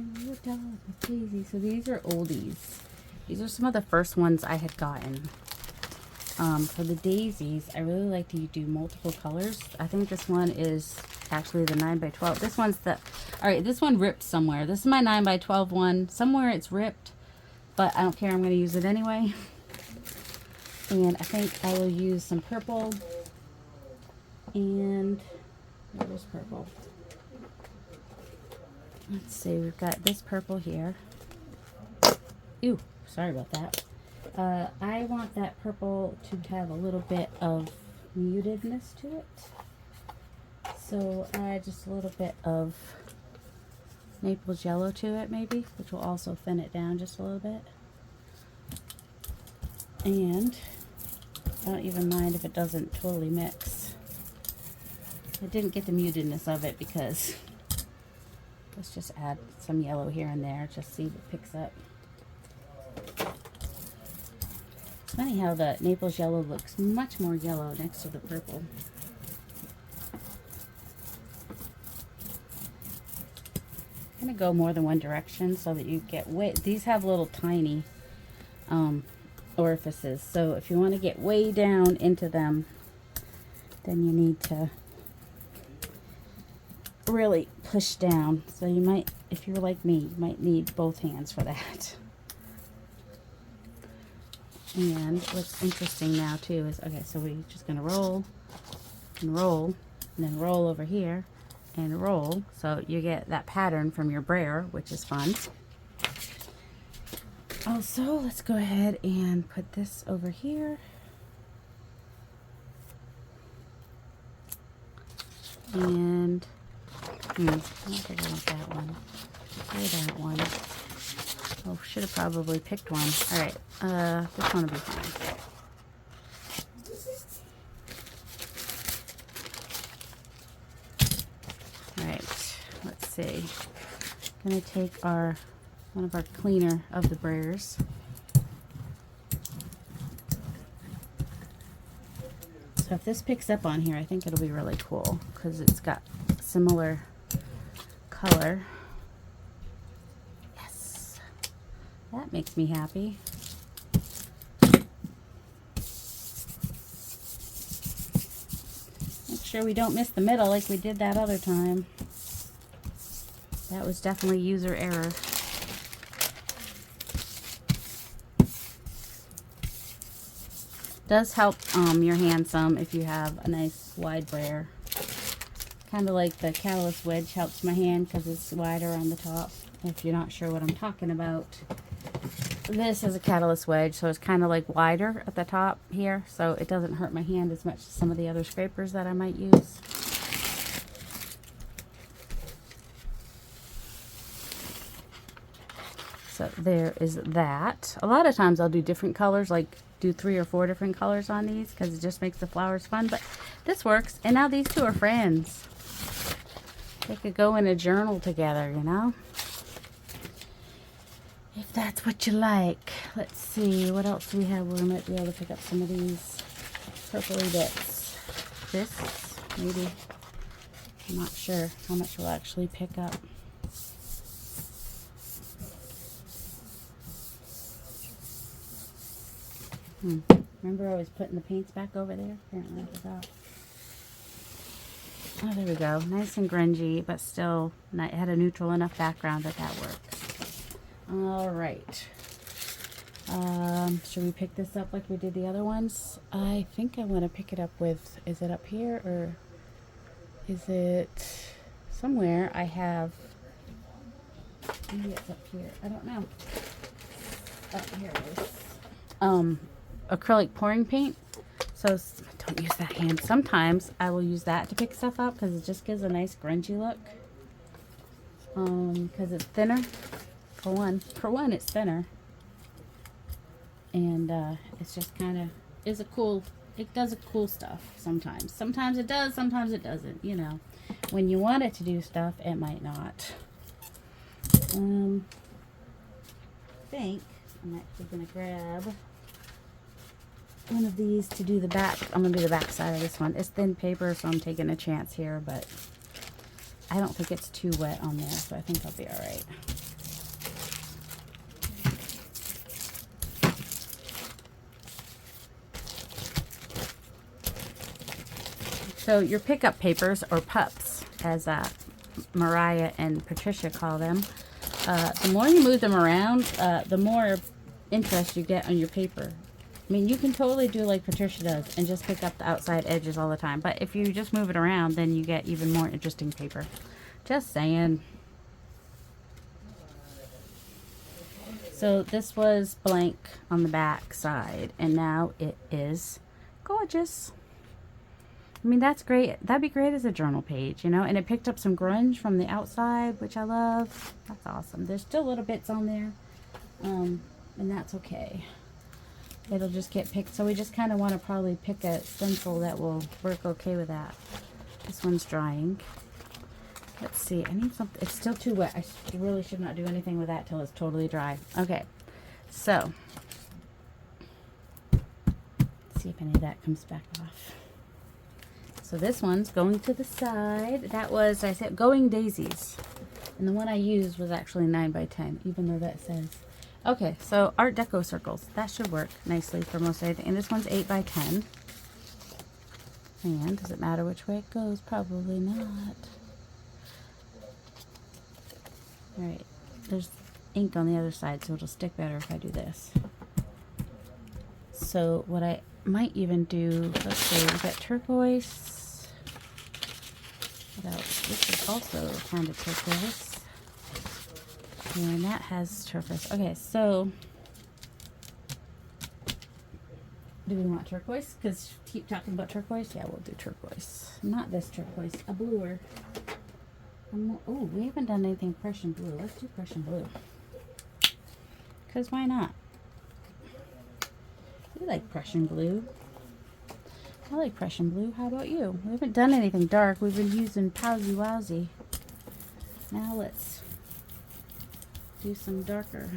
[SPEAKER 1] dollop of daisies. So these are oldies. These are some of the first ones I had gotten. For the daisies, I really like to do multiple colors. I think this one is actually the 9x12. This one's the, all right, this one ripped somewhere. This is my 9x12 one. Somewhere it's ripped. But I don't care, I'm going to use it anyway. And I think I will use some purple. And where's purple? Let's see, we've got this purple here. Ooh, sorry about that. I want that purple to have a little bit of mutedness to it. So add just a little bit of Naples yellow to it maybe, which will also thin it down just a little bit. And I don't even mind if it doesn't totally mix. I didn't get the mutedness of it because let's just add some yellow here and there, just see if it picks up. It's funny how the Naples yellow looks much more yellow next to the purple. I'm going to go more than one direction so that you get way, these have little tiny orifices, so if you want to get way down into them, then you need to really push down. So you might, if you're like me, you might need both hands for that. And what's interesting now too is, okay, so we're just going to roll and roll and then roll over here and roll, so you get that pattern from your brayer, which is fun. Also, let's go ahead and put this over here. And I don't think I want that one. Or that one. Oh, should have probably picked one. Alright, this one will be fine. Alright, let's see. I'm gonna take one of our cleaner of the brayers. So if this picks up on here, I think it'll be really cool because it's got similar color. Yes, that makes me happy. Make sure we don't miss the middle like we did that other time. That was definitely user error. Does help your hand some if you have a nice wide brayer. Kind of like the catalyst wedge helps my hand because it's wider on the top. If you're not sure what I'm talking about, this is a catalyst wedge, so it's kind of like wider at the top here, so it doesn't hurt my hand as much as some of the other scrapers that I might use. So there is that. A lot of times I'll do different colors, like do 3 or 4 different colors on these because it just makes the flowers fun, but this works. And now these two are friends. They could go in a journal together, you know, if that's what you like. Let's see, what else do we have where we might be able to pick up some of these purpley bits. This, maybe. I'm not sure how much we'll actually pick up. Remember I was putting the paints back over there? Apparently I forgot. Oh, there we go. Nice and grungy, but still it had a neutral enough background that works. All right. Should we pick this up like we did the other ones? I think I want to pick it up with, is it up here or is it somewhere? I have, maybe it's up here. I don't know. Oh, here it is. Acrylic pouring paint. So don't use that hand. Sometimes I will use that to pick stuff up because it just gives a nice grungy look. Because it's thinner. For one, it's thinner. And it's just kind of is a cool. It does a cool stuff sometimes. Sometimes it does. Sometimes it doesn't. You know, when you want it to do stuff, it might not. I think I'm actually gonna grab one of these to do the back. I'm gonna do the back side of this one. It's thin paper, so I'm taking a chance here, but I don't think it's too wet on there, so I think I'll be all right. So your pickup papers, or pups, as Mariah and Patricia call them, the more you move them around, the more interest you get on your paper. I mean, you can totally do like Patricia does and just pick up the outside edges all the time. But if you just move it around, then you get even more interesting paper. Just saying. So this was blank on the back side, and now it is gorgeous. I mean, that's great. That'd be great as a journal page, you know. And it picked up some grunge from the outside, which I love. That's awesome. There's still little bits on there, and that's okay. It'll just get picked. So we just kind of want to probably pick a stencil that will work okay with that. This one's drying. Let's see. I need something. It's still too wet. I really should not do anything with that till it's totally dry. Okay. So let's see if any of that comes back off. So this one's going to the side. That was, I said, Going Daisies. And the one I used was actually 9 by 10, even though that says. Okay, so Art Deco circles. That should work nicely for most everything. And this one's 8 by 10. And does it matter which way it goes? Probably not. Alright, there's ink on the other side, so it'll stick better if I do this. So what I might even do, let's see, we got turquoise. This is also kind of turquoise. And that has turquoise. Okay, so do we want turquoise? Because keep talking about turquoise. Yeah, we'll do turquoise. Not this turquoise, a bluer. Oh, we haven't done anything Prussian blue. Let's do Prussian blue. Because why not? We like Prussian blue. I like Prussian blue. How about you? We haven't done anything dark. We've been using Powsy Wowsy. Now let's do some darker.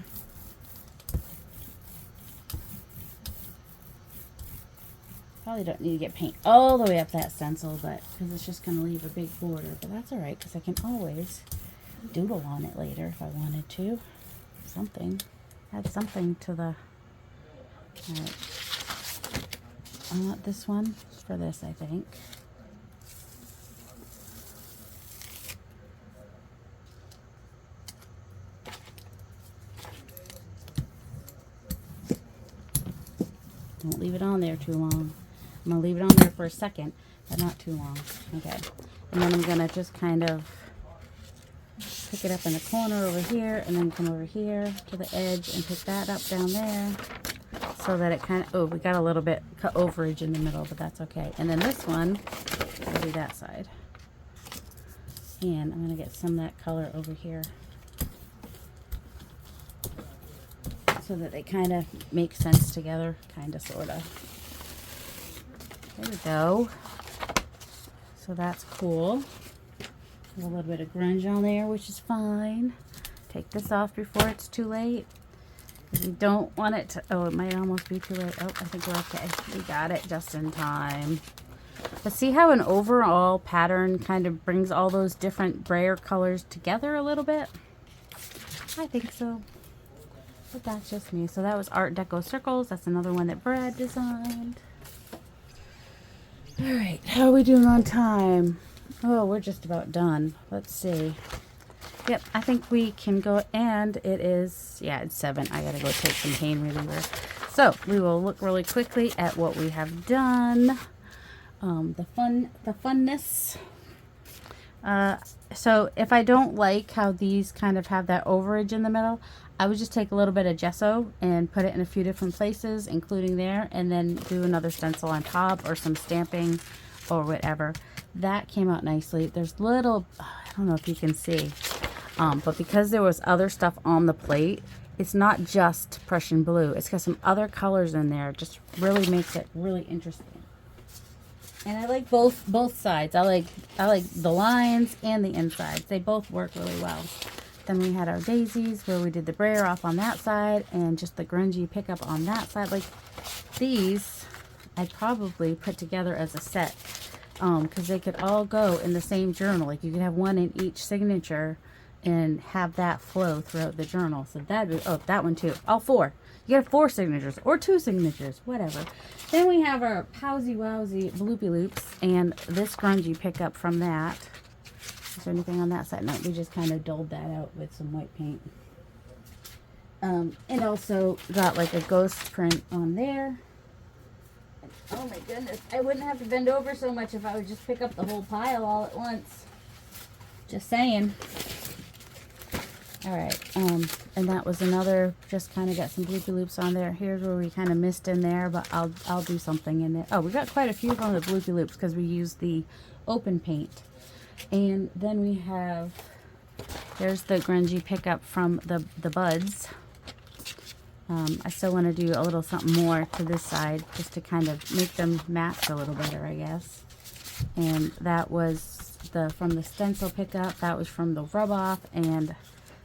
[SPEAKER 1] Probably don't need to get paint all the way up that stencil, but because it's just going to leave a big border. But that's all right, because I can always doodle on it later if I wanted to. Something. Add something to the... All right. I want this one for this, I think. Don't leave it on there too long. I'm going to leave it on there for a second, but not too long. Okay. And then I'm going to just kind of pick it up in the corner over here and then come over here to the edge and pick that up down there so that it kind of, oh, we got a little bit cut overage in the middle, but that's okay. And then this one, will do that side. And I'm going to get some of that color over here so that they kind of make sense together, kind of, sort of. There we go. So that's cool. A little bit of grunge on there, which is fine. Take this off before it's too late. We don't want it to, oh, it might almost be too late. Oh, I think we're okay. We got it just in time. But see how an overall pattern kind of brings all those different brayer colors together a little bit? I think so. But that's just me. So that was Art Deco Circles. That's another one that Brad designed. All right, how are we doing on time? Oh, we're just about done. Let's see. Yep, I think we can go, and it is, yeah, it's 7. I gotta go take some pain reliever. So we will look really quickly at what we have done. The funness. So if I don't like how these kind of have that overage in the middle, I would just take a little bit of gesso and put it in a few different places, including there, and then do another stencil on top or some stamping or whatever. That came out nicely. There's little, I don't know if you can see, but because there was other stuff on the plate, it's not just Prussian blue. It's got some other colors in there. It just really makes it really interesting. And I like both sides. I like the lines and the insides. They both work really well. Then we had our daisies where we did the brayer off on that side and just the grungy pickup on that side. Like these, I'd probably put together as a set because they could all go in the same journal. Like you could have one in each signature and have that flow throughout the journal. So that'd be, oh, that one too. All 4. You got 4 signatures or 2 signatures, whatever. Then we have our Powsy Wowsy Bloopy Loops and this grungy pickup from that. Is there anything on that side? No, we just kind of dulled that out with some white paint. And also got like a ghost print on there. Oh my goodness, I wouldn't have to bend over so much if I would just pick up the whole pile all at once. Just saying. Alright, and that was another, just kind of got some bloopy loops on there. Here's where we kind of missed in there, but I'll do something in there. Oh, we got quite a few from the bloopy loops because we used the open paint. And then we have, there's the grungy pickup from the buds. I still want to do a little something more to this side just to kind of make them match a little better, I guess. And that was from the stencil pickup, that was from the rub off, and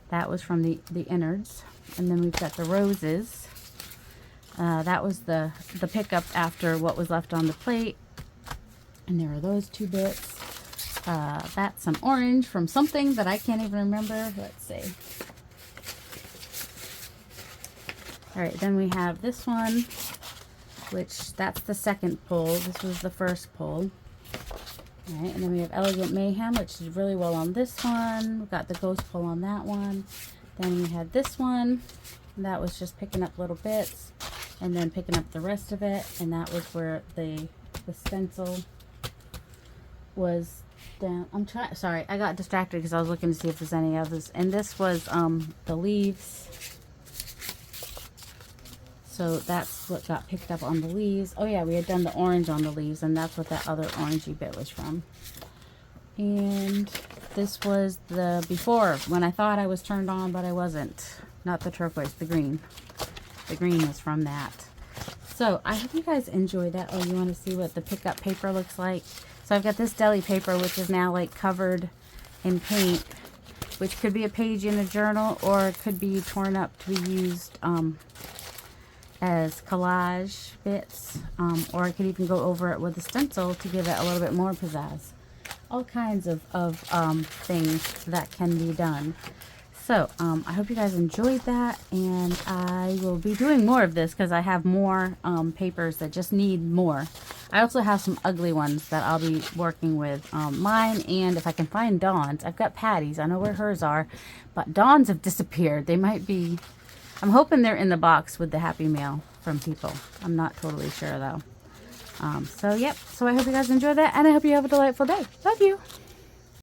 [SPEAKER 1] that was from the innards. And then we've got the roses. That was the pickup after what was left on the plate. And there are those 2 bits. That's some orange from something that I can't even remember. Let's see. Alright, then we have this one, which that's the second pull. This was the first pull. Alright, and then we have Elegant Mayhem, which is really well on this one. We've got the ghost pull on that one. Then we had this one. And that was just picking up little bits and then picking up the rest of it. And that was where the stencil was down. I'm trying. Sorry, I got distracted because I was looking to see if there's any others. And this was the leaves. So that's what got picked up on the leaves. Oh yeah, we had done the orange on the leaves, and that's what that other orangey bit was from. And this was the before, when I thought I was turned on, but I wasn't. Not the turquoise, the green. The green was from that. So I hope you guys enjoy that. Oh, you want to see what the pickup paper looks like? So I've got this deli paper, which is now like covered in paint, which could be a page in a journal, or it could be torn up to be used as collage bits, or I could even go over it with a stencil to give it a little bit more pizzazz. All kinds of things that can be done. So I hope you guys enjoyed that, and I will be doing more of this because I have more papers that just need more. I also have some ugly ones that I'll be working with. Mine, and if I can find Dawn's. I've got Patty's. I know where hers are, but Dawn's have disappeared. They might be... I'm hoping they're in the box with the Happy Mail from people. I'm not totally sure though. So yep. So I hope you guys enjoy that, and I hope you have a delightful day. Love you.